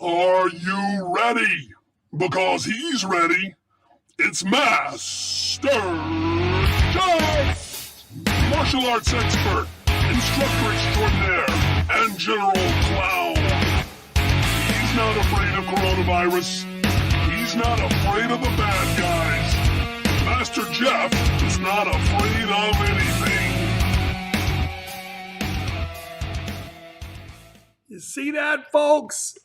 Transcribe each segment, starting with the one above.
Are you ready? Because he's ready. It's Master Jeff, martial arts expert, instructor extraordinaire, and general clown. He's not afraid of coronavirus. He's not afraid of the bad guys. Master Jeff is not afraid of anything. You see that, folks?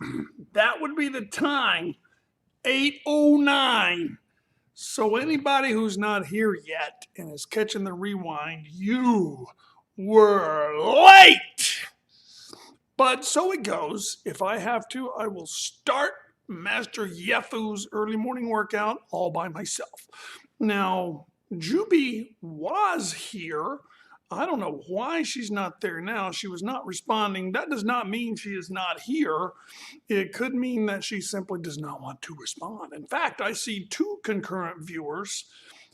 That would be the time, 8:09. So anybody who's not here yet and is catching the rewind, you were late. But so it goes. If I have to, I will start Master Yefu's early morning workout all by myself. Now, Juby was here. I don't know why she's not there now. She was not responding. That does not mean she is not here. It could mean that she simply does not want to respond. In fact, I see 2 concurrent viewers.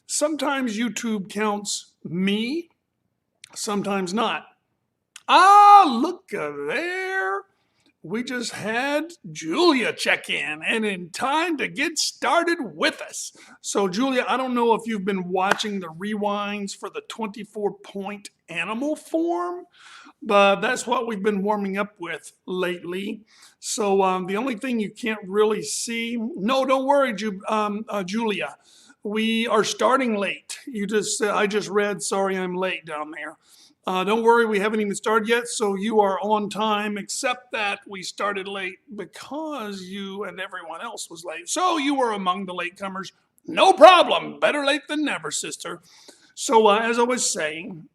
Sometimes YouTube counts me, sometimes not. Look there. We just had Julia check in and in time to get started with us. So Julia, I don't know if you've been watching the rewinds for the 24-point animal form, but that's what we've been warming up with lately. So the only thing you can't really see, no, don't worry, Julia. We are starting late. I just read, sorry I'm late down there. Don't worry, we haven't even started yet, so you are on time, except that we started late because you and everyone else was late. So you were among the latecomers. No problem. Better late than never, sister. So as I was saying,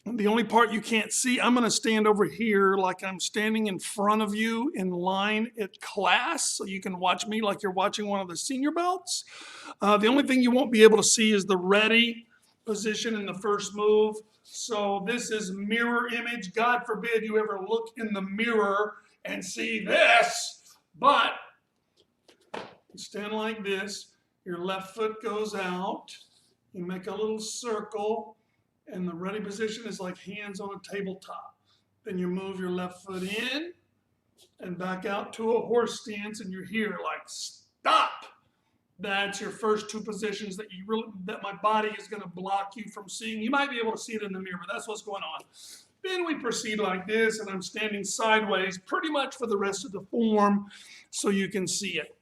the only part you can't see, I'm going to stand over here like I'm standing in front of you in line at class, so you can watch me like you're watching one of the senior belts. The only thing you won't be able to see is the ready position in the first move. So this is mirror image. God forbid you ever look in the mirror and see this, but stand like this. Your left foot goes out. You make a little circle, and the ready position is like hands on a tabletop. Then you move your left foot in and back out to a horse stance, and you're here like stop. That's your first 2 positions that my body is going to block you from seeing. You might be able to see it in the mirror, but that's what's going on. Then we proceed like this, and I'm standing sideways pretty much for the rest of the form so you can see it.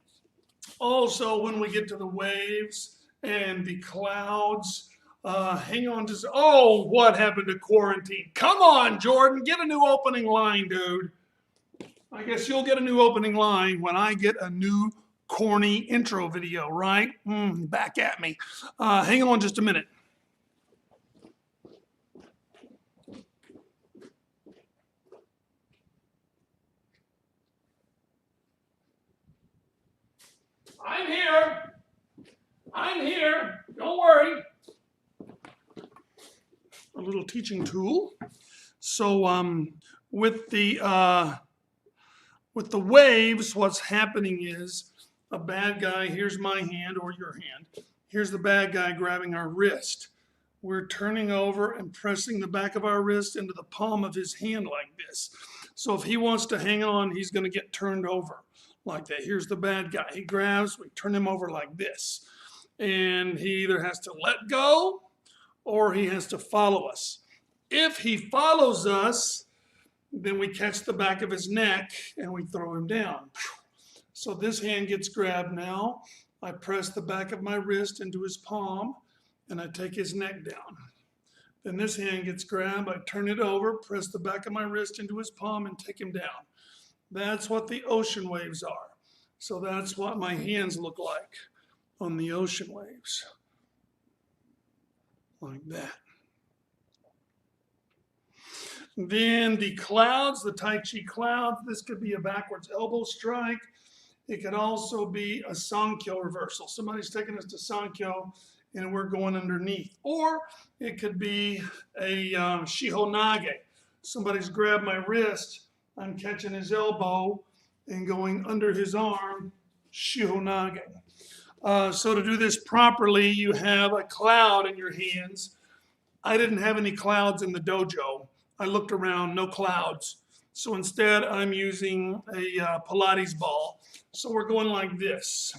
Also, when we get to the waves and the clouds, hang on to, oh, what happened to quarantine? Come on, Jordan, get a new opening line, dude. I guess you'll get a new opening line when I get a new corny intro video, right? Back at me. Hang on just a minute. I'm here. I'm here. Don't worry. A little teaching tool. So with the waves, what's happening is a bad guy, here's my hand or your hand. Here's the bad guy grabbing our wrist. We're turning over and pressing the back of our wrist into the palm of his hand like this. So if he wants to hang on, he's going to get turned over like that. Here's the bad guy. He grabs, we turn him over like this. And he either has to let go or he has to follow us. If he follows us, then we catch the back of his neck and we throw him down. So this hand gets grabbed now. I press the back of my wrist into his palm and I take his neck down. Then this hand gets grabbed. I turn it over, press the back of my wrist into his palm and take him down. That's what the ocean waves are. So that's what my hands look like on the ocean waves. Like that. Then the clouds, the Tai Chi clouds, this could be a backwards elbow strike. It could also be a Sankyo reversal. Somebody's taking us to Sankyo and we're going underneath. Or it could be a Shihonage. Somebody's grabbed my wrist, I'm catching his elbow and going under his arm, Shihonage. So to do this properly, you have a cloud in your hands. I didn't have any clouds in the dojo. I looked around, no clouds. So instead, I'm using a Pilates ball. So we're going like this.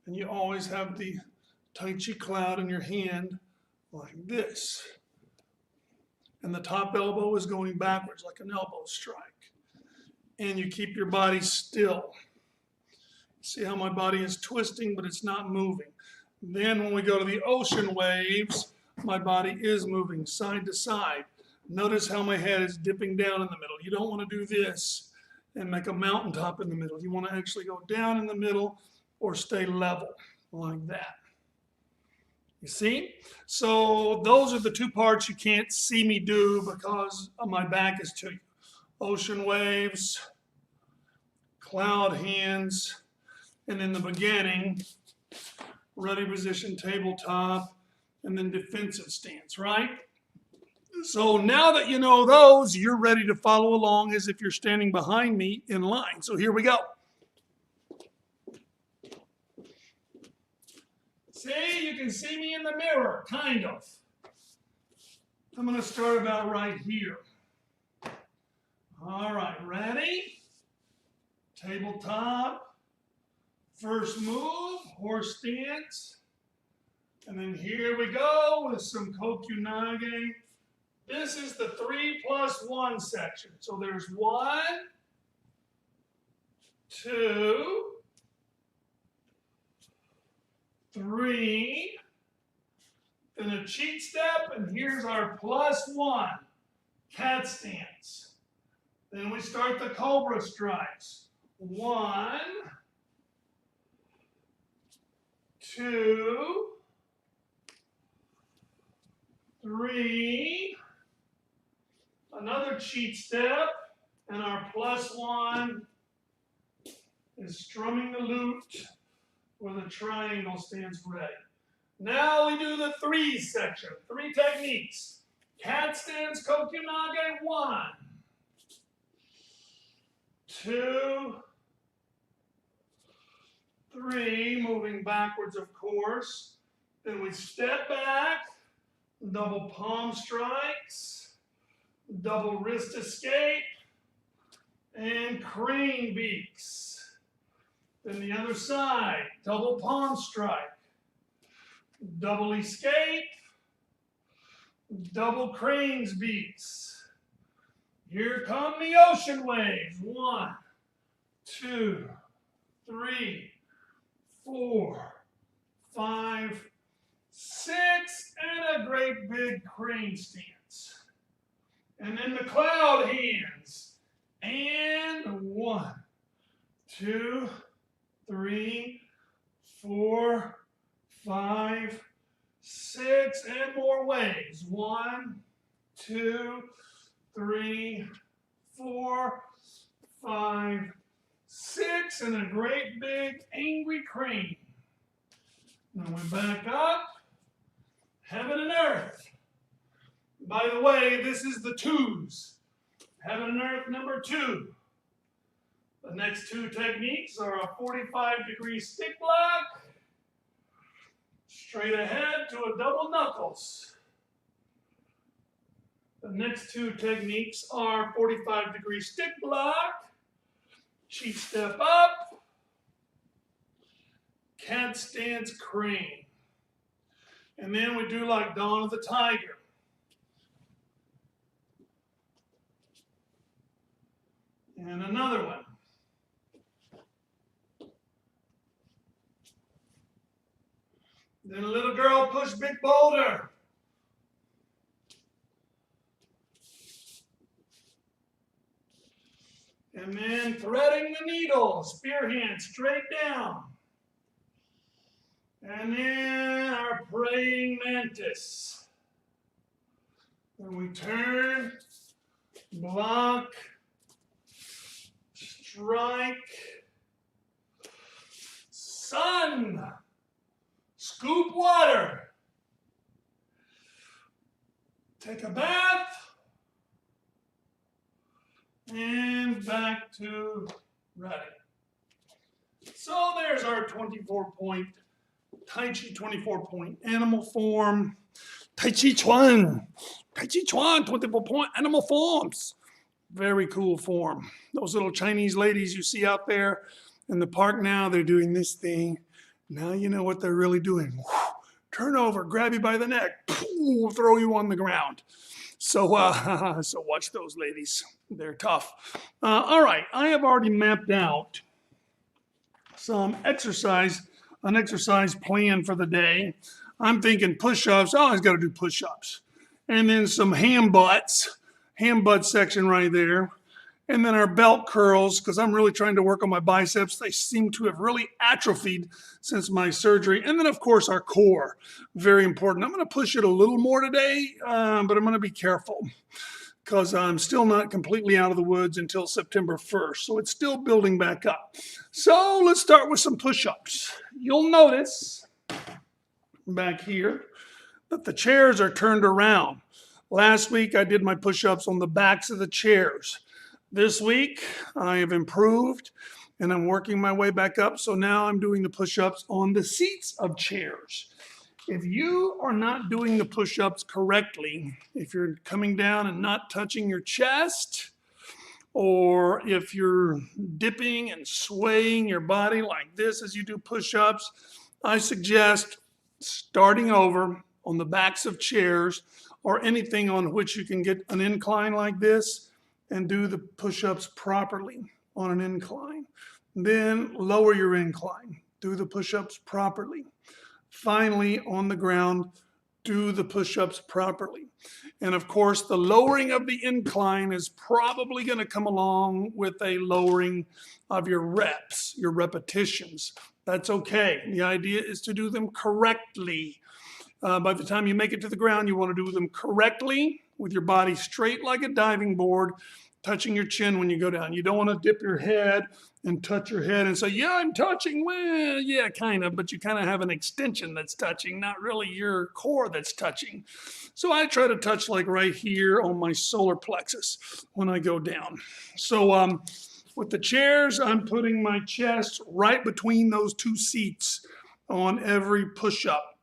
And you always have the Tai Chi cloud in your hand like this. And the top elbow is going backwards like an elbow strike. And you keep your body still. See how my body is twisting, but it's not moving. Then when we go to the ocean waves, my body is moving side to side. Notice how my head is dipping down in the middle. You don't want to do this and make a mountaintop in the middle. You want to actually go down in the middle or stay level like that. You see? So those are the two parts you can't see me do because my back is to you. Ocean waves, cloud hands, and in the beginning, ready position tabletop, and then defensive stance, right? So now that you know those, you're ready to follow along as if you're standing behind me in line. So here we go. See, you can see me in the mirror, kind of. I'm going to start about right here. All right, ready? Tabletop. First move, horse stance. And then here we go with some kokyunage. This is the 3+1 section. So there's 1, 2, 3, then a cheat step, and here's our +1, cat stance. Then we start the cobra strikes. 1, 2, 3, another cheat step, and our +1 is strumming the lute where the triangle stands ready. Now we do the 3 section, 3 techniques. Cat stance, kokyunage, 1, 2, 3, moving backwards, of course. Then we step back, double palm strikes, double wrist escape, and crane beaks. Then the other side, double palm strike, double escape, double cranes beaks. Here come the ocean waves. 1, 2, 3, 4, 5, 6, and a great big crane stance. And then the cloud hands. And 1, 2, 3, 4, 5, 6, and more waves. 1, 2, 3, 4, 5, 6, and a great big angry crane. Then we back up, heaven and earth. By the way, this is the 2s. Heaven and earth number 2. The next 2 techniques are a 45-degree stick block, straight ahead to a double knuckles. The next 2 techniques are 45-degree stick block, cheat step up, cat stance crane. And then we do like Dawn of the Tiger. And another one. Then a little girl push big boulder. And then threading the needle, spear hand straight down. And then our praying mantis. Then we turn, block, strike, sun, scoop water, take a bath, and back to ready. So there's our 24-point Tai Chi 24-point animal form. Tai Chi Chuan, 24-point animal forms. Very cool form. Those little Chinese ladies you see out there in the park now, they're doing this thing. Now you know what they're really doing. Turn over, grab you by the neck, throw you on the ground. So, so watch those ladies. They're tough. All right, I have already mapped out an exercise plan for the day. I'm thinking push-ups. Oh, I always got to do push-ups. And then some ham butt section right there. And then our belt curls, because I'm really trying to work on my biceps. They seem to have really atrophied since my surgery. And then, of course, our core. Very important. I'm going to push it a little more today, but I'm going to be careful because I'm still not completely out of the woods until September 1st. So it's still building back up. So let's start with some push-ups. You'll notice back here that the chairs are turned around. Last week, I did my push-ups on the backs of the chairs. This week, I have improved and I'm working my way back up. So now I'm doing the push-ups on the seats of chairs. If you are not doing the push-ups correctly, if you're coming down and not touching your chest, or if you're dipping and swaying your body like this as you do push-ups, I suggest starting over on the backs of chairs or anything on which you can get an incline like this and do the push-ups properly on an incline. Then lower your incline. Do the push-ups properly. Finally, on the ground, do the push-ups properly. And of course, the lowering of the incline is probably going to come along with a lowering of your reps, your repetitions. That's okay. The idea is to do them correctly. By the time you make it to the ground, you want to do them correctly with your body straight like a diving board, touching your chin when you go down. You don't want to dip your head and touch your head and say, yeah, I'm touching. Well, yeah, kind of, but you kind of have an extension that's touching, not really your core that's touching. So I try to touch like right here on my solar plexus when I go down. So with the chairs, I'm putting my chest right between those two seats on every push-up.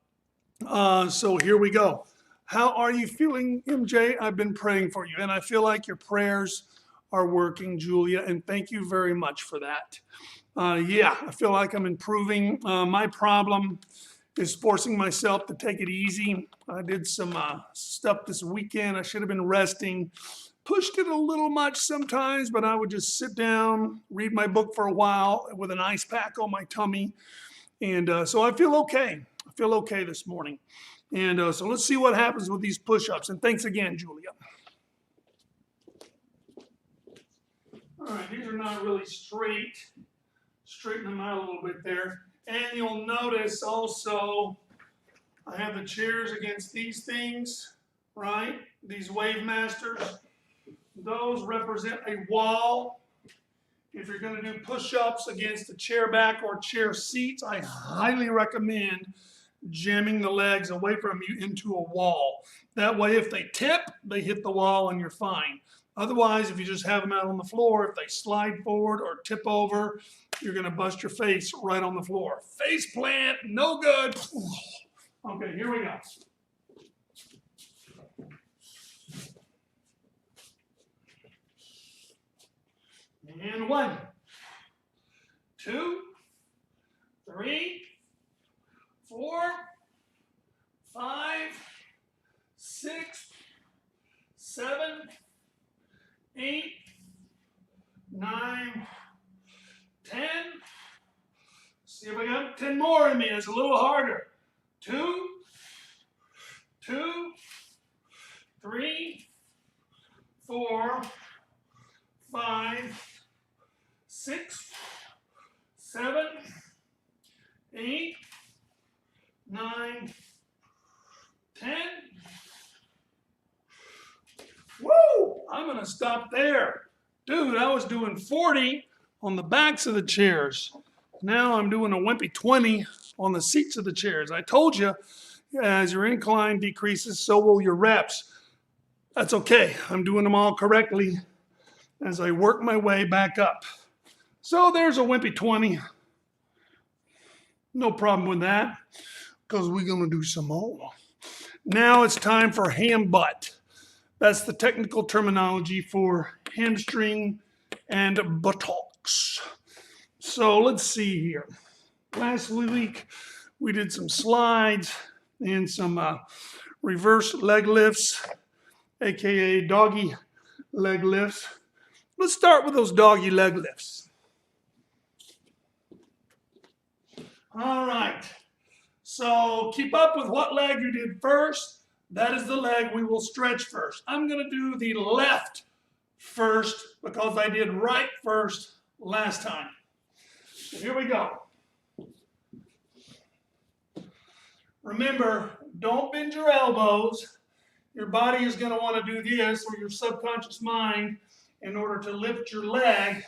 So here we go. How are you feeling, MJ? I've been praying for you, and I feel like your prayers are working, Julia, and thank you very much for that. Yeah, I feel like I'm improving. My problem is forcing myself to take it easy. I did some stuff this weekend. I should have been resting. Pushed it a little much sometimes, but I would just sit down, read my book for a while with an ice pack on my tummy. And so I feel okay. I feel okay this morning. And so let's see what happens with these push-ups. And thanks again, Julia. All right, these are not really straight. Straighten them out a little bit there. And you'll notice also I have the chairs against these things, right? These Wave Masters. Those represent a wall. If you're going to do push-ups against the chair back or chair seats, I highly recommend jamming the legs away from you into a wall. That way, if they tip, they hit the wall and you're fine. Otherwise, if you just have them out on the floor, if they slide forward or tip over, you're going to bust your face right on the floor. Face plant, no good. Okay, here we go. And 1, 2, 3, 4, 5, 6, 7, 8, 9, 10. See if I got 10 more in me. It's a little harder. 2, 3, 4, 5, 6, 7, 8, 9, 10. Woo! I'm going to stop there. Dude, I was doing 40 on the backs of the chairs. Now I'm doing a wimpy 20 on the seats of the chairs. I told you, as your incline decreases, so will your reps. That's okay. I'm doing them all correctly as I work my way back up. So there's a wimpy 20. No problem with that, because we're going to do some more. Now it's time for ham butt. That's the technical terminology for hamstring and buttocks. So let's see here. Last week we did some slides and some reverse leg lifts, aka doggy leg lifts. Let's start with those doggy leg lifts. All right. So keep up with what leg you did first. That is the leg we will stretch first. I'm going to do the left first because I did right first last time. So here we go. Remember, don't bend your elbows. Your body is going to want to do this, or your subconscious mind, in order to lift your leg,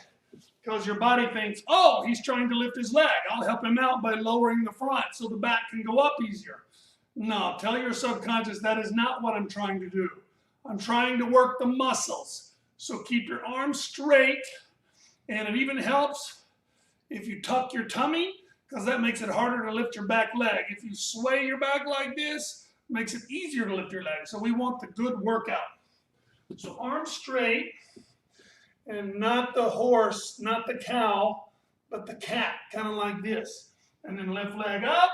because your body thinks, oh, he's trying to lift his leg. I'll help him out by lowering the front so the back can go up easier. No, tell your subconscious that is not what I'm trying to do. I'm trying to work the muscles. So keep your arms straight, and it even helps if you tuck your tummy, because that makes it harder to lift your back leg. If you sway your back like this, it makes it easier to lift your leg. So we want the good workout. So arms straight, and not the horse, not the cow, but the cat, kind of like this. And then left leg up,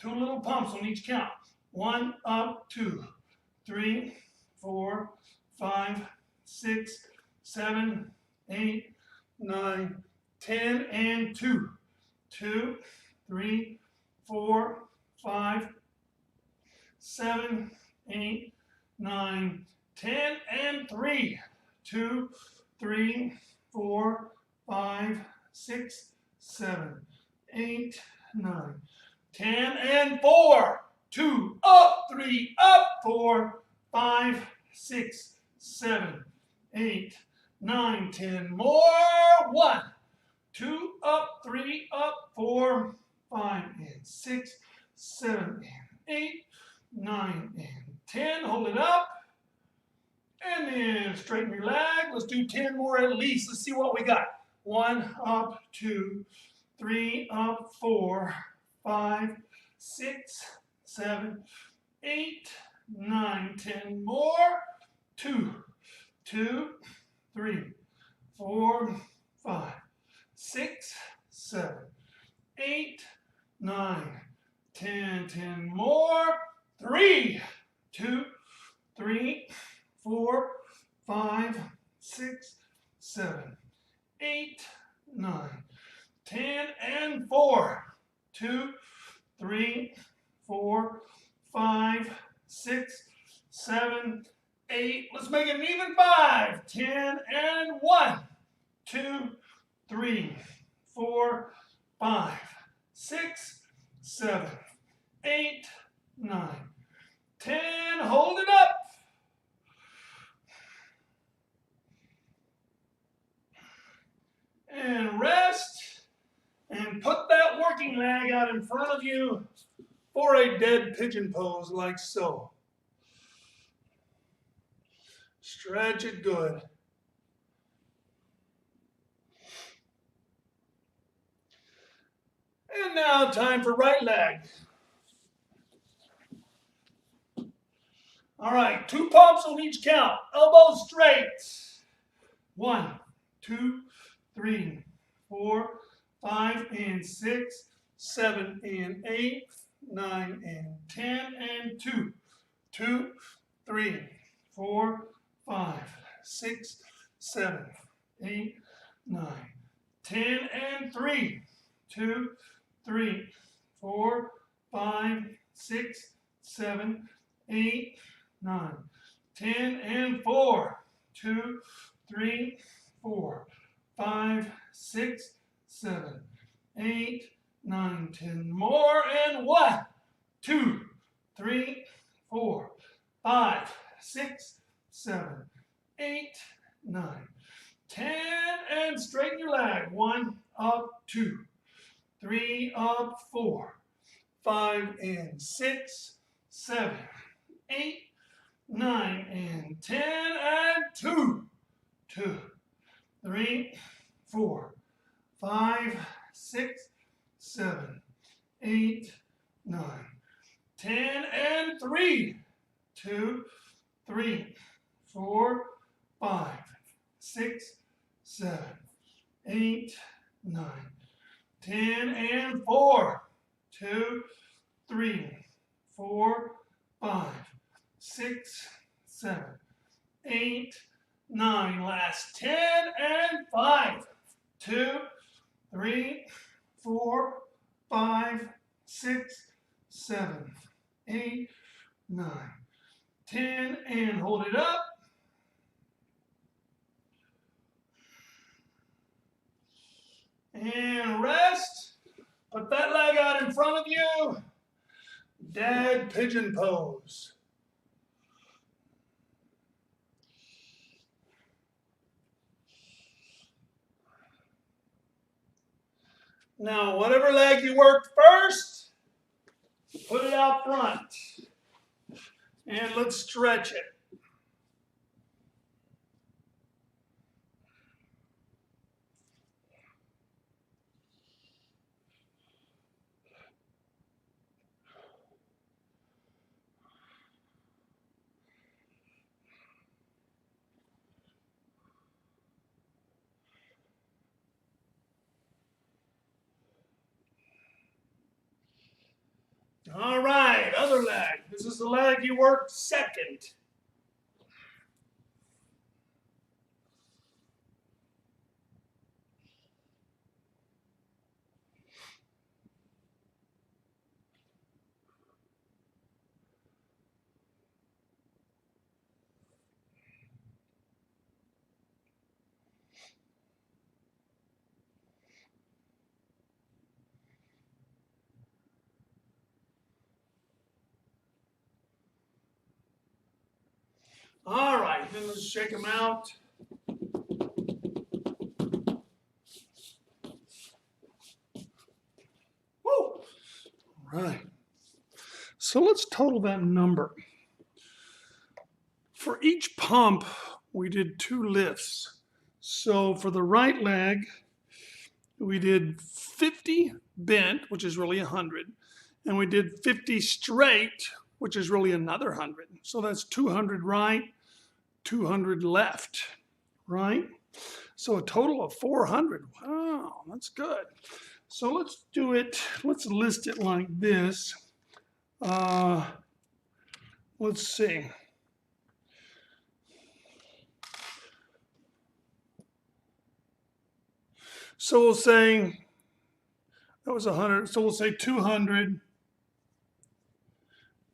2 little pumps on each count. 1, up, 2, 3, 4, 5, 6, 7, 8, 9, 10, and 2. 2, 3, 4, 5, 7, 8, 9, 10, and 3. 2, 3, 4, 5, 6, 7, 8, 9, 10, and 4. 2, up, 3, up, 4, 5, 6, 7, 8, 9, 10. More. 1, 2, up, 3, up, 4, 5, and 6, 7, and 8, 9, and 10. Hold it up. And then straighten your leg. Let's do 10 more at least. Let's see what we got. 1, up, 2, 3, up, 4, 5, 6, 7, 8, 9, 10 more. 2, 2, 3, 4, 5, 6, 7, 8, 9, 10, 10 more. 3, 2, 3, 4, 5, 6, 7, 8, 9, 10, and 4. 2, 3, 4, 5, 6, 7, 8. Let's make it an even 5. 10 and 1. 2, 3, 4, 5, 6, 7, 8, 9, 10. Hold it up. And rest, and put that working leg out in front of you for a dead pigeon pose like so. Stretch it good. And now time for right leg. All right, 2 pumps on each count. Elbows straight. 1, 2, 3, 4, 5, and 6, 7, and 8, 9, and 10, and 2. 2, 3, 4, 5, 6, 7, 8, 9, 10, and 3. 2, 3, 4, 5, 6, 7, 8, 9, 10, and 4. 2, 3, 4, 5, 6, 7, 8, 9, 10 more. And 1, 2, 3, 4, 5, 6, 7, 8, 9, 10. And straighten your leg. 1, up, 2, 3, up, 4, 5, and 6, 7, 8, 9, and 10, and 2, 2, 3, 4, 5, 6, 7, 8, 9, 10, and 3, 2, 3, 4, 5, 6, 7, 8, 9, 10, and 4, 2, 3, 4, 5, 6, 7, 8, 9. Last 10 and 5, 2, 3, 4, 5, 6, 7, 8, 9, 10, and hold it up. And rest. Put that leg out in front of you. Dad pigeon pose. Now, whatever leg you worked first, put it out front. And let's stretch it. All right, other leg. This is the leg you worked second. All right, then let's shake them out. Woo! All right. So let's total that number. For each pump, we did 2 lifts. So for the right leg, we did 50 bent, which is really 100, and we did 50 straight, which is really another 100. So that's 200 right, 200 left, right? So a total of 400. Wow, that's good. So let's do it, let's list it like this. Let's see. So we'll say, that was 100, so we'll say 200,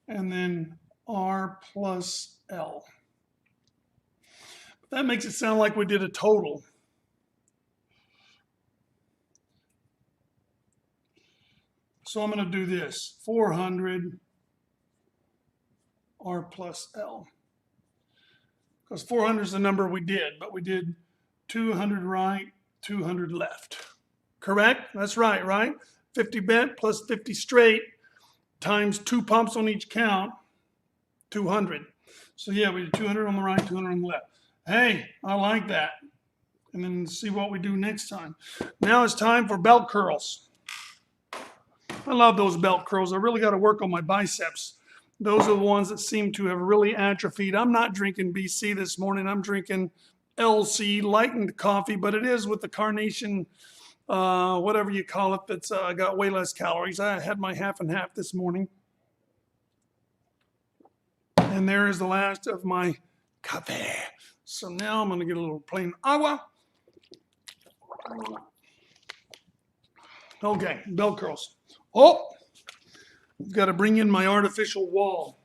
and then R plus L. That makes it sound like we did a total. So I'm going to do this, 400 R plus L. Because 400 is the number we did, but we did 200 right, 200 left. Correct? That's right, right? 50 bent plus 50 straight times 2 pumps on each count, 200. So yeah, we did 200 on the right, 200 on the left. Hey, I like that. And then see what we do next time. Now it's time for belt curls. I love those belt curls. I really got to work on my biceps. Those are the ones that seem to have really atrophied. I'm not drinking BC this morning. I'm drinking LC, lightened coffee, but it is with the carnation, whatever you call it, that's got way less calories. I had my half and half this morning. And there is the last of my coffee. So now I'm going to get a little plain agua. Okay, belt curls. Oh, I've got to bring in my artificial wall.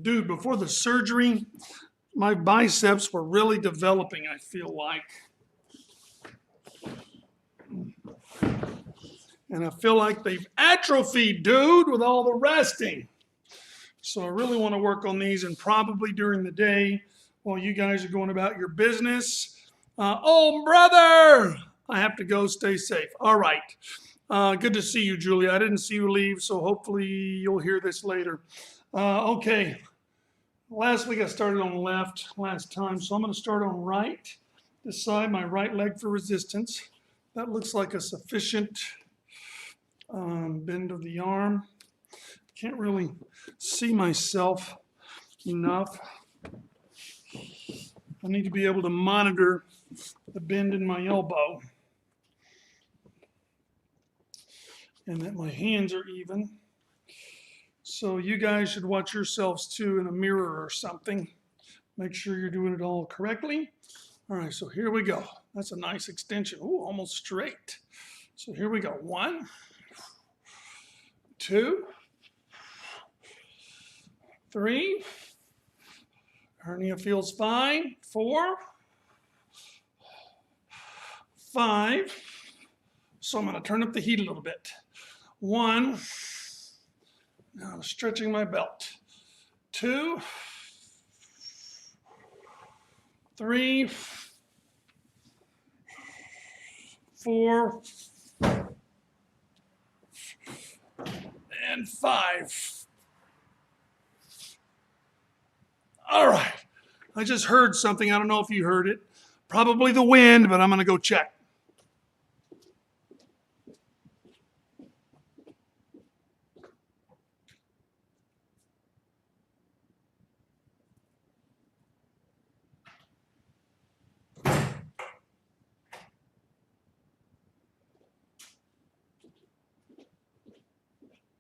Dude, before the surgery, my biceps were really developing, I feel like. And I feel like they've atrophied, dude, with all the resting. So I really want to work on these, and probably during the day while you guys are going about your business. Oh, brother, I have to go. Stay safe. All right. Good to see you, Julia. I didn't see you leave, so hopefully you'll hear this later. Okay. Last week I started on the left last time, so I'm going to start on right. This side, my right leg for resistance. That looks like a sufficient bend of the arm. Can't really see myself enough. I need to be able to monitor the bend in my elbow and that my hands are even. So you guys should watch yourselves too in a mirror or something. Make sure you're doing it all correctly. All right, so here we go. That's a nice extension. Ooh, almost straight. So here we go. 1, 2, 3. Hernia feels fine. 4, 5. So I'm going to turn up the heat a little bit. 1. Now I'm stretching my belt. 2, 3, 4, and 5. All right. I just heard something. I don't know if you heard it. Probably the wind, but I'm going to go check.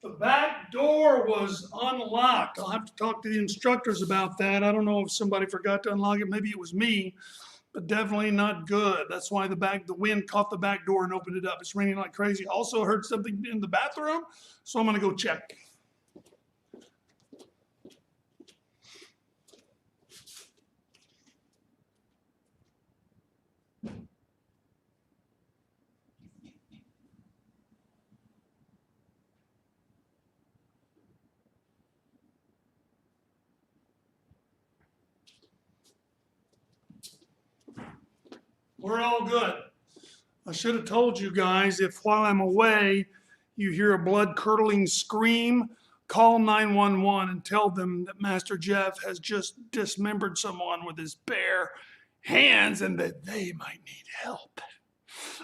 The back door was unlocked. I'll have to talk to the instructors about that. I don't know if somebody forgot to unlock it. Maybe it was me, but definitely not good. That's why the wind caught the back door and opened it up. It's raining like crazy. Also heard something in the bathroom, so I'm going to go check. We're all good. I should have told you guys, if while I'm away you hear a blood-curdling scream, call 911 and tell them that Master Jeff has just dismembered someone with his bare hands and that they might need help.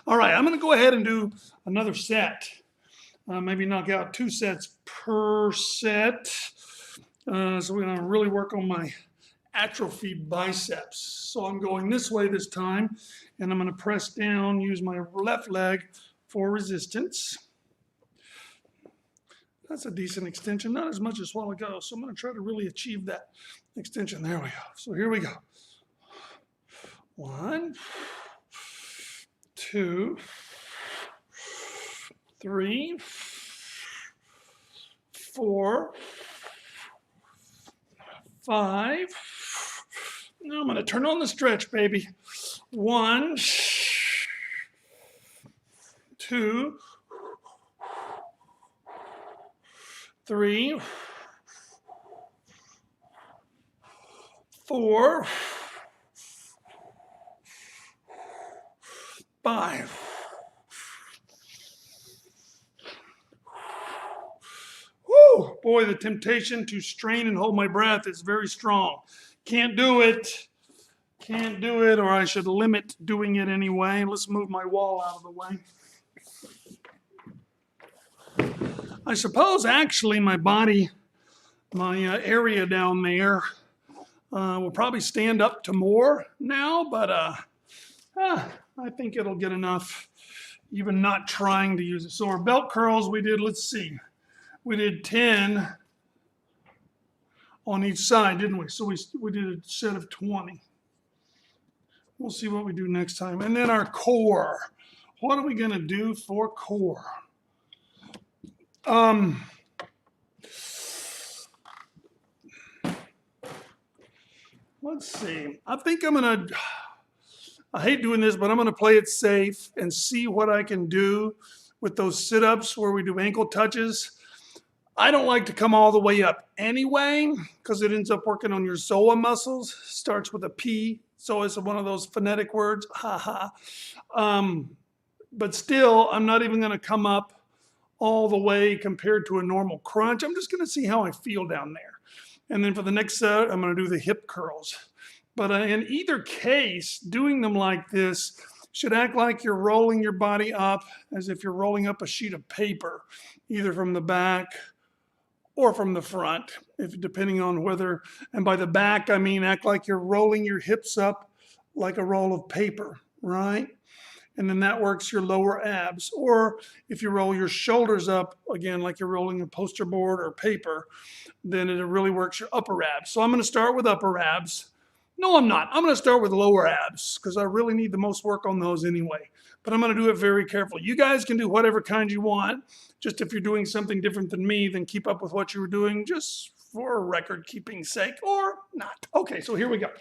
All right, I'm going to go ahead and do another set. Maybe knock out 2 sets per set. So we're going to really work on my atrophied biceps. So I'm going this way this time, and I'm going to press down, use my left leg for resistance. That's a decent extension, not as much as a while ago, so I'm going to try to really achieve that extension. There we go. So here we go. 1, 2, 3, 4, 5. Now I'm going to turn on the stretch, baby. 1, 2, 3, 4, 5. Whew, boy, the temptation to strain and hold my breath is very strong. Can't do it. Can't do it, or I should limit doing it anyway. Let's move my wall out of the way. I suppose actually my body, my area down there will probably stand up to more now, but I think it'll get enough, even not trying to use it. So our belt curls we did, let's see, we did 10 on each side, didn't we? So we did a set of 20. We'll see what we do next time. And then our core. What are we going to do for core? Let's see. I think I'm going to, I hate doing this, but I'm going to play it safe and see what I can do with those sit-ups where we do ankle touches. I don't like to come all the way up anyway because it ends up working on your psoas muscles. Starts with a P. So it's one of those phonetic words. Ha ha. But still, I'm not even going to come up all the way compared to a normal crunch. I'm just going to see how I feel down there. And then for the next set, I'm going to do the hip curls. But in either case, doing them like this should act like you're rolling your body up as if you're rolling up a sheet of paper, either from the back or from the front, if depending on whether, and by the back, I mean act like you're rolling your hips up like a roll of paper, right? And then that works your lower abs. Or if you roll your shoulders up, again, like you're rolling a poster board or paper, then it really works your upper abs. So I'm going to start with upper abs. No, I'm not. I'm going to start with lower abs because I really need the most work on those anyway. But I'm going to do it very carefully. You guys can do whatever kind you want. Just if you're doing something different than me, then keep up with what you were doing just for record keeping sake or not. Okay, so here we go.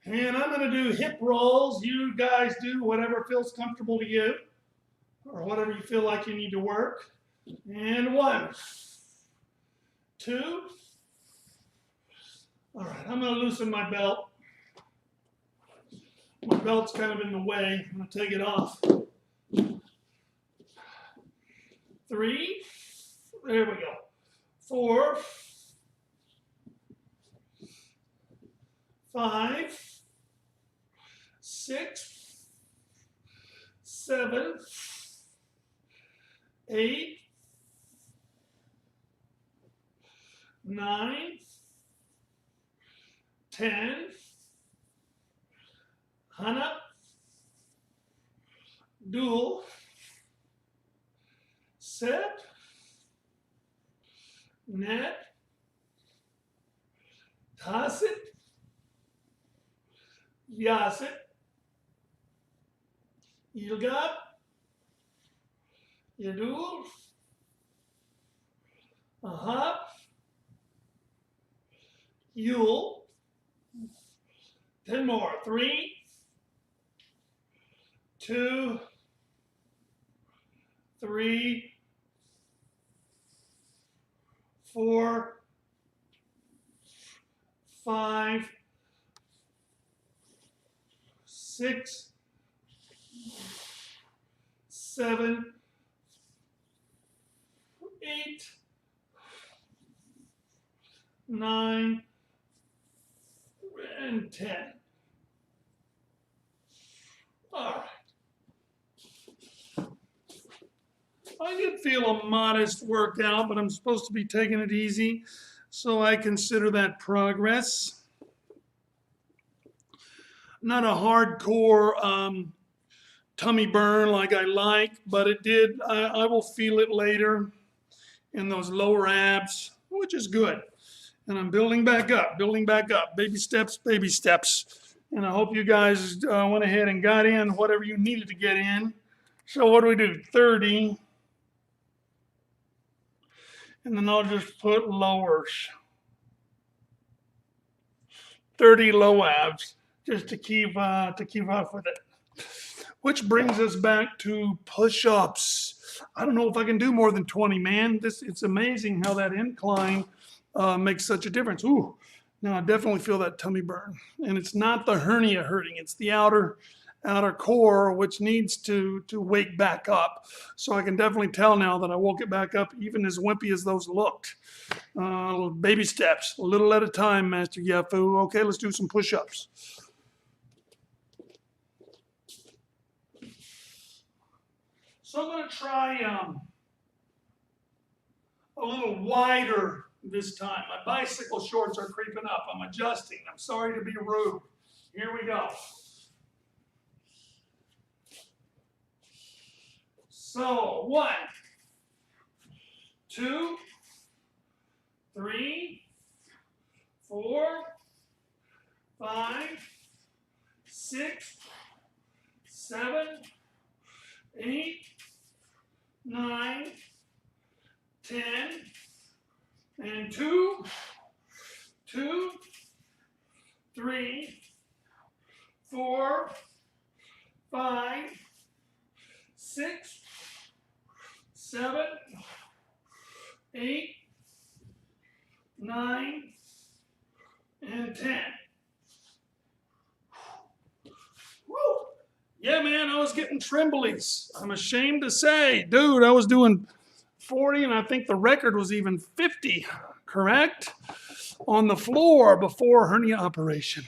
And I'm going to do hip rolls. You guys do whatever feels comfortable to you or whatever you feel like you need to work. And 1, 2. All right, I'm going to loosen my belt. My belt's kind of in the way. I'm going to take it off. 3. There we go. 4. 5. 6, 7, 8, 9, 10, Hana, Dual, Set, Net, Tasit, Yasit, Yilgab, Yadul, Ahab, Yul, 10 more, 3, 2, 3, 4, 5, 6, 7, 8, 9, and 10. All right. I did feel a modest workout, but I'm supposed to be taking it easy, so I consider that progress. Not a hardcore tummy burn like I like, but it did, I will feel it later in those lower abs, which is good. And I'm building back up, baby steps, baby steps. And I hope you guys went ahead and got in whatever you needed to get in. So what do we do? 30. And then I'll just put lowers. 30 low abs, just to keep up with it. Which brings us back to push-ups. I don't know if I can do more than 20, man. It's amazing how that incline makes such a difference. Ooh, now I definitely feel that tummy burn. And it's not the hernia hurting, it's the outer core, which needs to wake back up. So I can definitely tell now that I woke it back up, even as wimpy as those looked. Baby steps, a little at a time, Master Yafu. Okay, let's do some push-ups. So I'm going to try a little wider this time. My bicycle shorts are creeping up. I'm adjusting. I'm sorry to be rude. Here we go. So 1, 2, 3, 4, 5, 6, 7, 8, 9, 10, and 2, 3, 4, 5, 6, 7, 8, 9, and 10. Woo! Yeah, man, I was getting tremblies. I'm ashamed to say, dude, I was doing 40, and I think the record was even 50, correct? On the floor before hernia operation.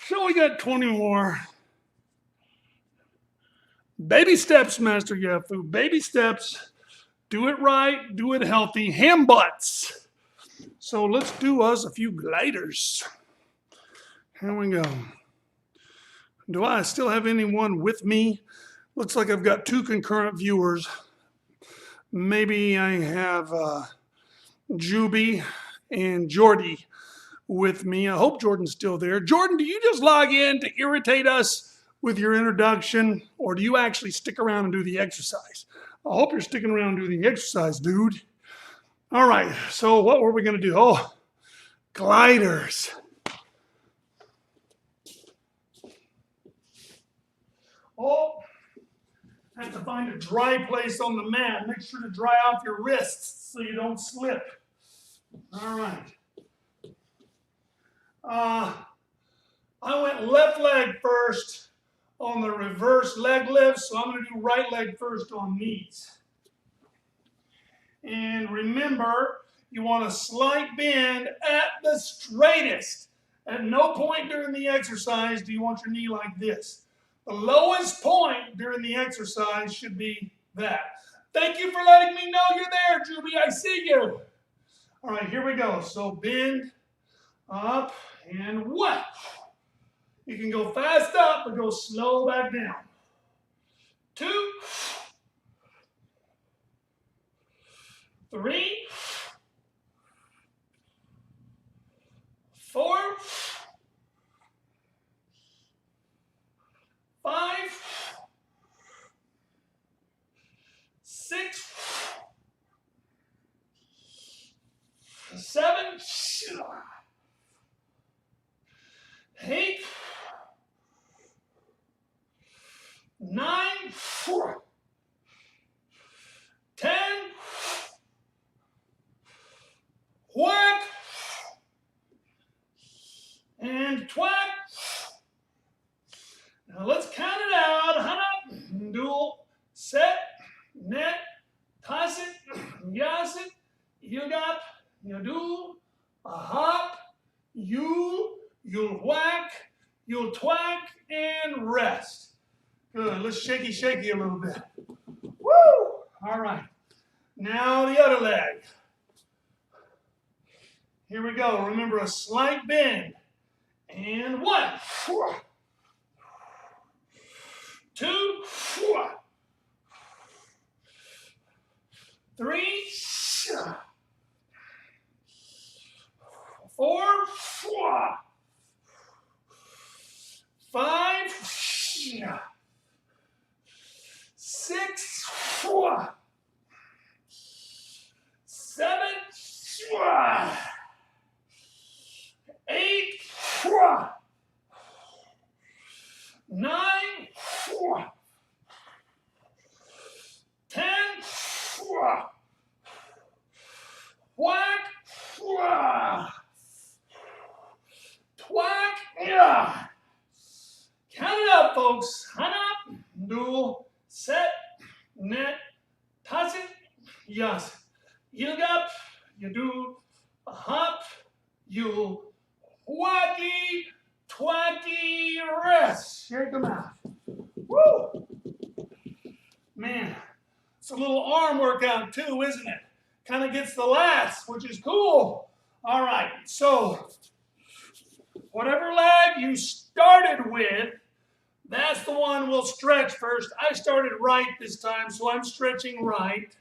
So we got 20 more. Baby steps, Master Yafu. Baby steps. Do it right. Do it healthy. Ham butts. So let's do us a few gliders. Here we go. Do I still have anyone with me? Looks like I've got 2 concurrent viewers. Maybe I have Juby and Jordy with me. I hope Jordan's still there. Jordan, do you just log in to irritate us with your introduction, or do you actually stick around and do the exercise? I hope you're sticking around and doing the exercise, dude. All right, so what were we going to do? Oh, gliders. Oh, have to find a dry place on the mat. Make sure to dry off your wrists so you don't slip. All right. I went left leg first on the reverse leg lift, so I'm going to do right leg first on these. And remember, you want a slight bend at the straightest. At no point during the exercise do you want your knee like this. The lowest point during the exercise should be that. Thank you for letting me know you're there, Juby. I see you. All right, here we go. So bend, up, and what? You can go fast up or go slow back down. 2, 3, 4, 5, 6, 7, 8, 9, 10, whack, and twack. Now let's count it out. Hana, dual, set, net, toss it, yas it, you got, you do, a hop, you'll whack, you'll twack, and rest. Good. Let's shaky a little bit. Woo! All right. Now the other leg. Here we go. Remember a slight bend. And 1, 2, 3, 4, 5, 6, 7, 8, 9, 10, whack, twack, yeah. Count it up, folks. Hana, dual, set, net, toss it, yas. Yilg up, you do a hop, you whacky, twacky, rest. Shake them out. Woo! Man, it's a little arm workout too, isn't it? Kind of gets the lats, which is cool. All right, so whatever leg you started with, that's the one we'll stretch first. I started right this time, so I'm stretching right.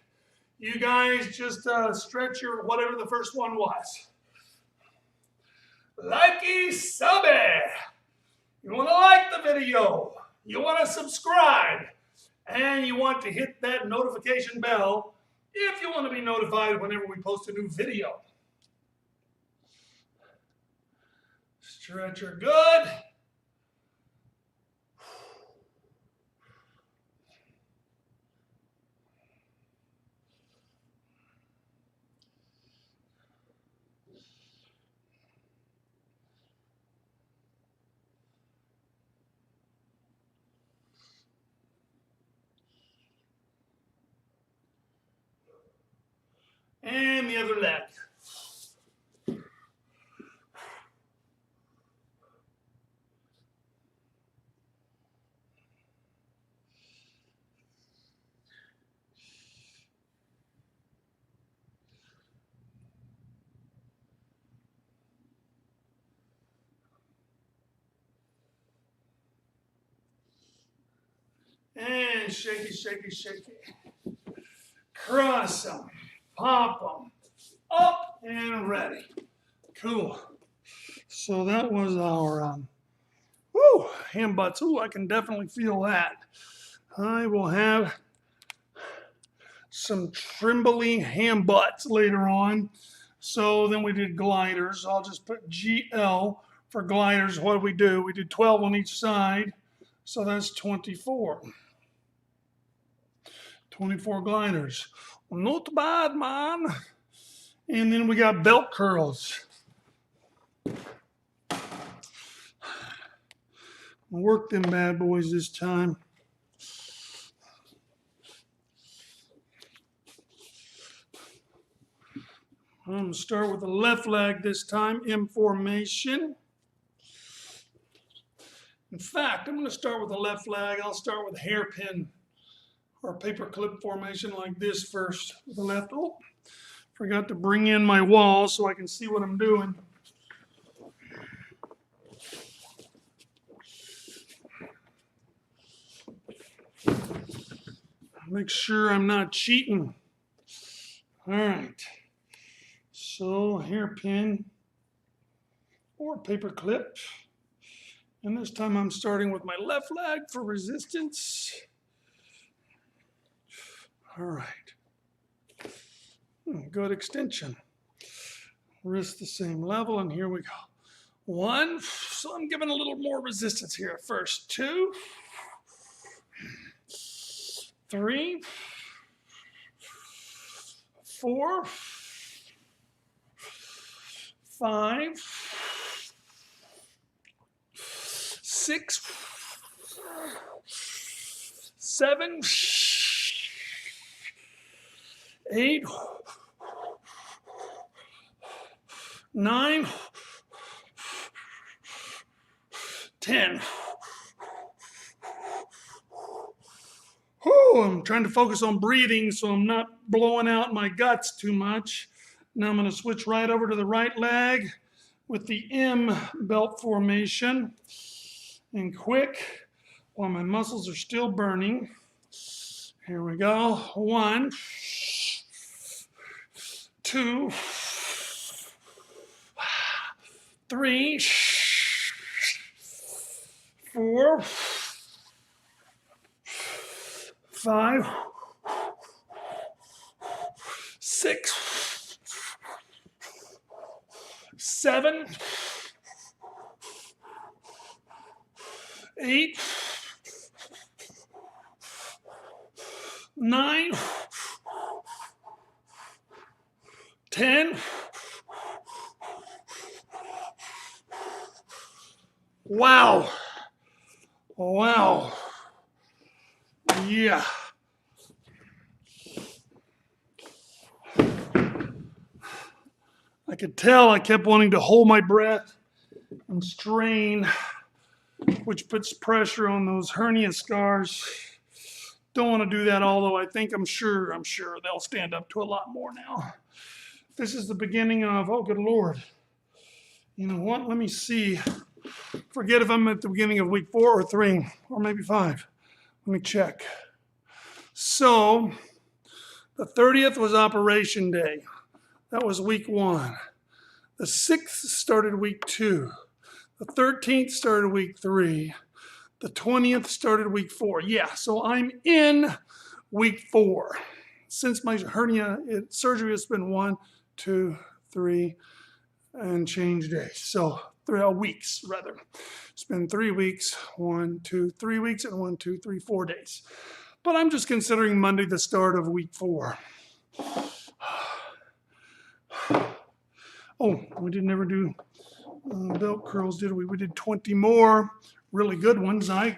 You guys just stretch your whatever the first one was. Likey subby. You want to like the video. You want to subscribe. And you want to hit that notification bell if you want to be notified whenever we post a new video. Stretch her good. And the other leg. And shaky, shaky, shaky. Cross them. Pop them. Up and ready. Cool. So that was our ham butts. Ooh, I can definitely feel that. I will have some trembly ham butts later on. So then we did gliders. I'll just put GL for gliders. What did we do? We did 12 on each side. So that's 24. 24 gliders. Well, not bad, man. And then we got belt curls. Work them bad boys this time. I'm going to start with the left leg this time, M formation. In fact, I'm going to start with the left leg. I'll start with hairpin or paper clip formation like this first with the left. Oh, forgot to bring in my wall so I can see what I'm doing. Make sure I'm not cheating. All right. So hairpin or paper clip. And this time I'm starting with my left leg for resistance. All right. Good extension. Wrist the same level, and here we go. 1. So I'm giving a little more resistance here at first. 2. 3. 4. 5. 6. 7. 8. 9. 10. I'm trying to focus on breathing so I'm not blowing out my guts too much. Now I'm going to switch right over to the right leg with the M belt formation. And quick, while my muscles are still burning. Here we go. 1, 2, 3, 4, 5, 6, 7, 8, 9, 10. Wow. Wow. Yeah. I could tell I kept wanting to hold my breath and strain, which puts pressure on those hernia scars. Don't want to do that, although I'm sure they'll stand up to a lot more now. This is the beginning of, oh, good Lord. You know what? Let me see. Forget if I'm at the beginning of week 4 or 3 or maybe 5. Let me check. So the 30th was Operation Day. That was week 1. The 6th started week 2. The 13th started week 3. The 20th started week 4. Yeah, so I'm in week 4. Since my hernia surgery has been 1, 2, 3, and change days. So 3 weeks, rather. It's been 3 weeks, 1, 2, 3 weeks, and 1, 2, 3, 4 days. But I'm just considering Monday the start of week 4. Oh, we did never do belt curls, did we? We did 20 more really good ones. I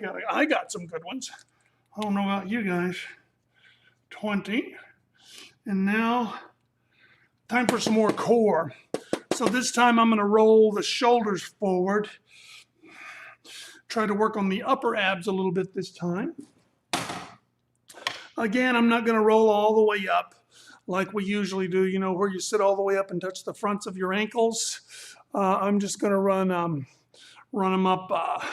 got some good ones. I don't know about you guys. 20. And now Time for some more core. So this time I'm going to roll the shoulders forward. Try to work on the upper abs a little bit this time. Again, I'm not going to roll all the way up like we usually do, you know, where you sit all the way up and touch the fronts of your ankles. I'm just going to run them up,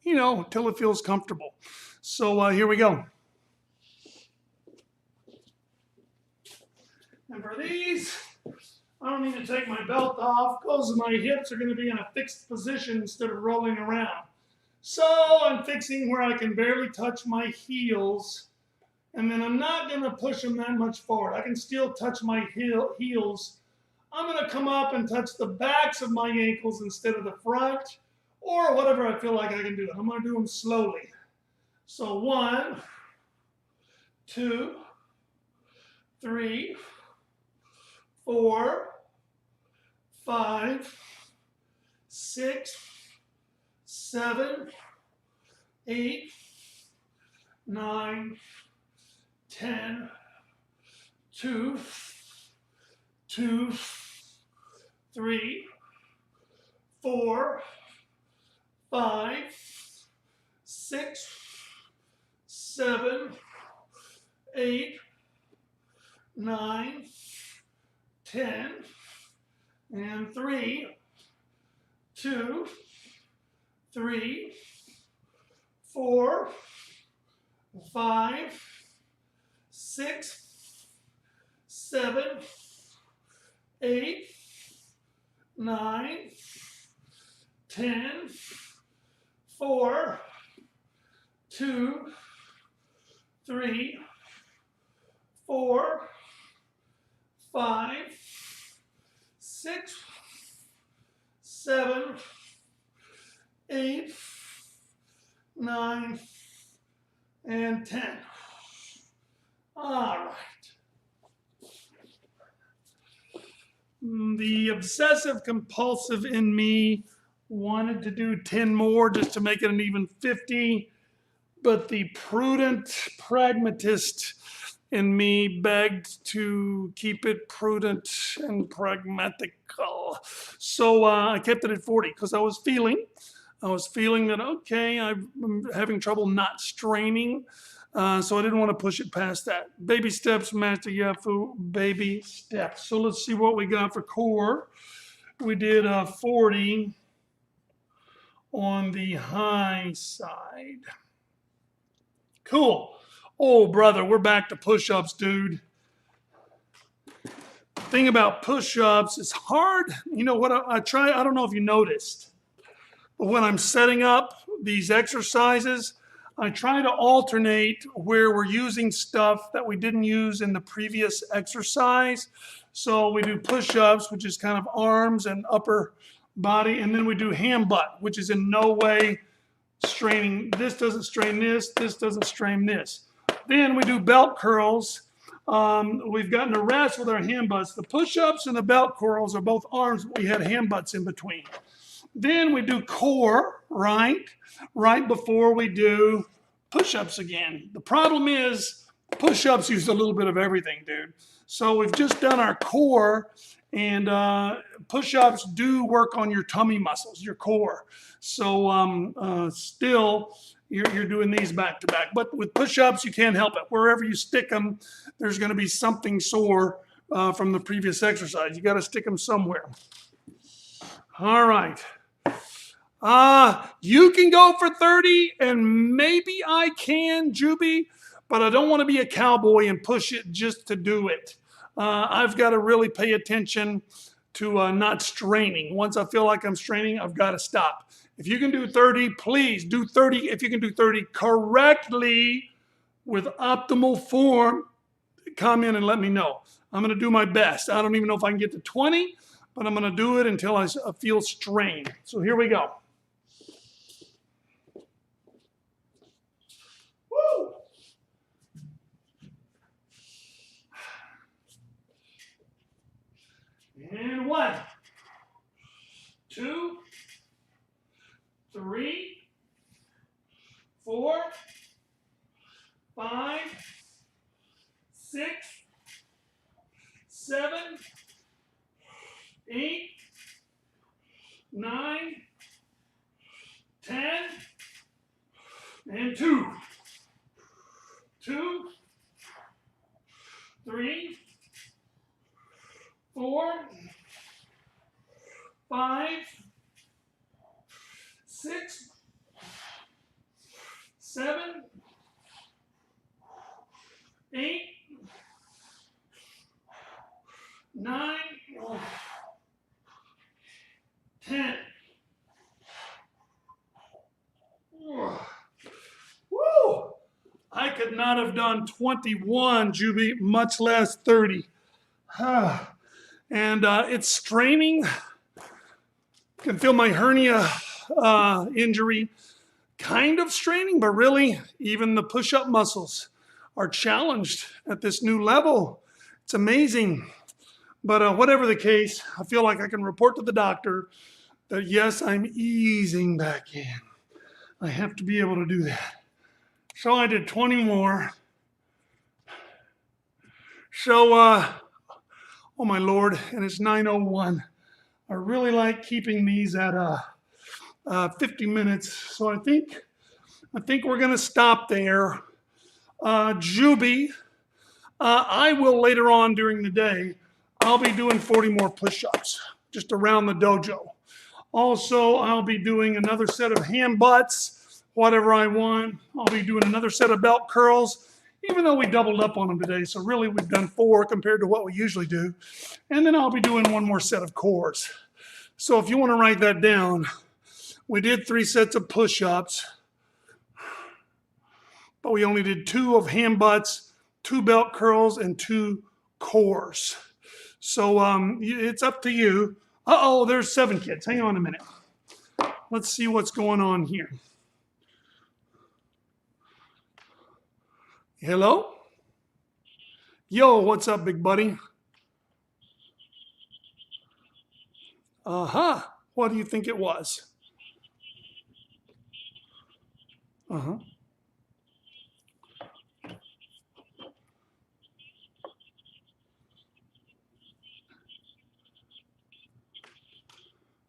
you know, till it feels comfortable. So here we go. And for these, I don't need to take my belt off because my hips are going to be in a fixed position instead of rolling around. So I'm fixing where I can barely touch my heels, and then I'm not going to push them that much forward. I can still touch my heels. I'm going to come up and touch the backs of my ankles instead of the front, or whatever I feel like I can do. I'm going to do them slowly. So 1, 2, 3, 4, 5, 6, 7, 8, 9, 10, 2, 2, 3, 4, 5, 6, 7, 8, 9, 10, and 3, 2, 3, 4, 5, 6, 7, 8, 9, 10, 4, 2, 3, 4, 5, 6, 7, 8, 9, and 10. All right. The obsessive compulsive in me wanted to do 10 more just to make it an even 50, but the prudent pragmatist in me begged to keep it prudent and pragmatical. So I kept it at 40 because I was feeling that, okay, I'm having trouble not straining. So I didn't want to push it past that. Baby steps, Master Yafu, baby steps. So let's see what we got for core. We did 40 on the high side. Cool. Oh, brother, we're back to push-ups, dude. Thing about push-ups, it's hard. You know what I try, I don't know if you noticed, but when I'm setting up these exercises, I try to alternate where we're using stuff that we didn't use in the previous exercise. So we do push-ups, which is kind of arms and upper body, and then we do hand butt, which is in no way straining. This doesn't strain this, this doesn't strain this. Then we do belt curls. We've gotten a rest with our hand butts. The push-ups and the belt curls are both arms, but we had hand butts in between. Then we do core, right before we do push-ups again. The problem is push-ups use a little bit of everything, dude. So we've just done our core, and push-ups do work on your tummy muscles, your core. So still, you're doing these back to back. But with push-ups, you can't help it. Wherever you stick them, there's going to be something sore from the previous exercise. You got to stick them somewhere. All right. You can go for 30, and maybe I can, Juby, but I don't want to be a cowboy and push it just to do it. I've got to really pay attention to not straining. Once I feel like I'm straining, I've got to stop. If you can do 30, please do 30. If you can do 30 correctly with optimal form, come in and let me know. I'm going to do my best. I don't even know if I can get to 20, but I'm going to do it until I feel strain. So here we go. Woo! And 1, 2, 3, 4, 5, 6, 7, And 2. 2, 3, 4, 5, 6, 7, 8, 9, 10. Woo! I could not have done 21, Juby, much less 30. And it's straining. Can feel my hernia injury kind of straining, but really, even the push-up muscles are challenged at this new level. It's amazing. But whatever the case, I feel like I can report to the doctor that yes, I'm easing back in. I have to be able to do that. So I did 20 more. So, oh my Lord, and it's 9:01. I really like keeping these at 50 minutes. So I think we're gonna stop there. Juby, I will later on during the day, I'll be doing 40 more push-ups just around the dojo. Also, I'll be doing another set of hand butts, whatever I want. I'll be doing another set of belt curls, even though we doubled up on them today. So really, we've done 4 compared to what we usually do. And then I'll be doing 1 more set of cores. So if you want to write that down, we did 3 sets of push-ups, but we only did 2 of hand butts, 2 belt curls, and 2 cores. So it's up to you. Uh-oh, there's 7 kids. Hang on a minute. Let's see what's going on here. Hello? Yo, what's up, big buddy? Uh-huh. What do you think it was? Uh-huh.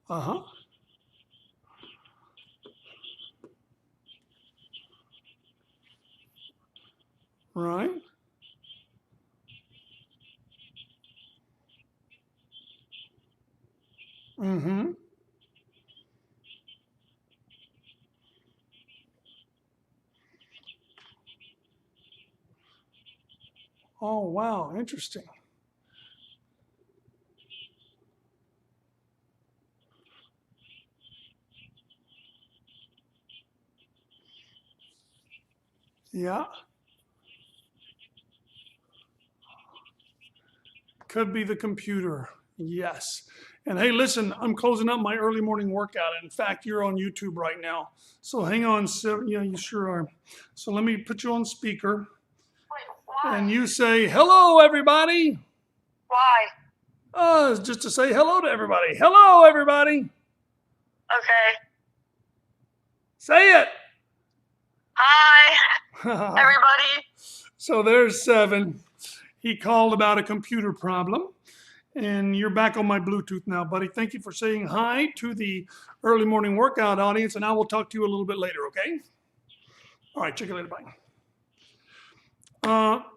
Uh-huh. Right. Mm-hmm. Oh, wow. Interesting. Yeah. Could be the computer. Yes. And hey, listen, I'm closing up my early morning workout. In fact, you're on YouTube right now. So hang on. So, yeah, you sure are. So let me put you on speaker. Wait, why? And you say, hello, everybody. Why? Just to say hello to everybody. Hello, everybody. Okay. Say it. Hi, everybody. So there's 7. He called about a computer problem. And you're back on my Bluetooth now, buddy. Thank you for saying hi to the early morning workout audience, and I will talk to you a little bit later, okay? All right, check you later, bye.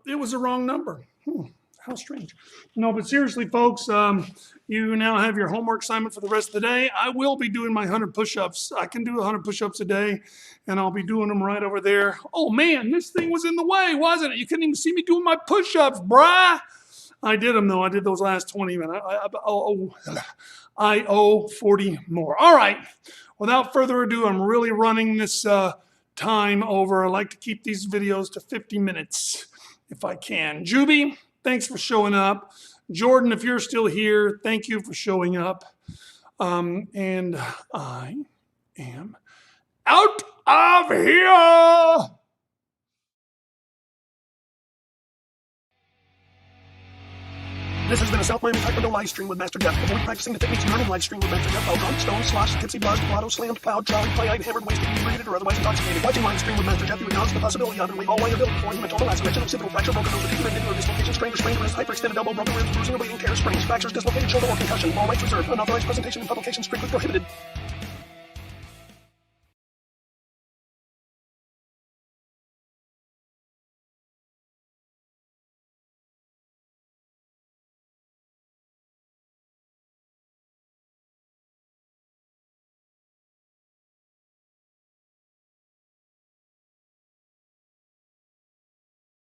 It was the wrong number. How strange. No, but seriously, folks, you now have your homework assignment for the rest of the day. I will be doing my 100 push-ups. I can do 100 push-ups a day, and I'll be doing them right over there. Oh, man, this thing was in the way, wasn't it? You couldn't even see me doing my push-ups, brah. I did them, though. I did those last 20 minutes. I owe 40 more. All right. Without further ado, I'm really running this time over. I like to keep these videos to 50 minutes if I can. Juby, thanks for showing up. Jordan, if you're still here, thank you for showing up. And I am out of here. This has been a South Miami Taekwondo live stream with Master Jeff. Avoid practicing the techniques you learn in live stream with Master Jeff while drunk, stoned, sloshed, tipsy, buzzed, blotto, slammed, plowed, jolly, play-eyed, hammered, wasted, inebriated, or otherwise intoxicated. Watching live stream with Master Jeff, you acknowledge the possibility of and all liability for hematoma, laceration, occipital fracture, broken nose, acute mandibular dislocation, sprained or sprained wrist, hyperextended elbow, broken ribs, bruising, or bleeding, tears, sprains, fractures, dislocated shoulder, or concussion. All rights reserved. Unauthorized presentation and publication strictly prohibited.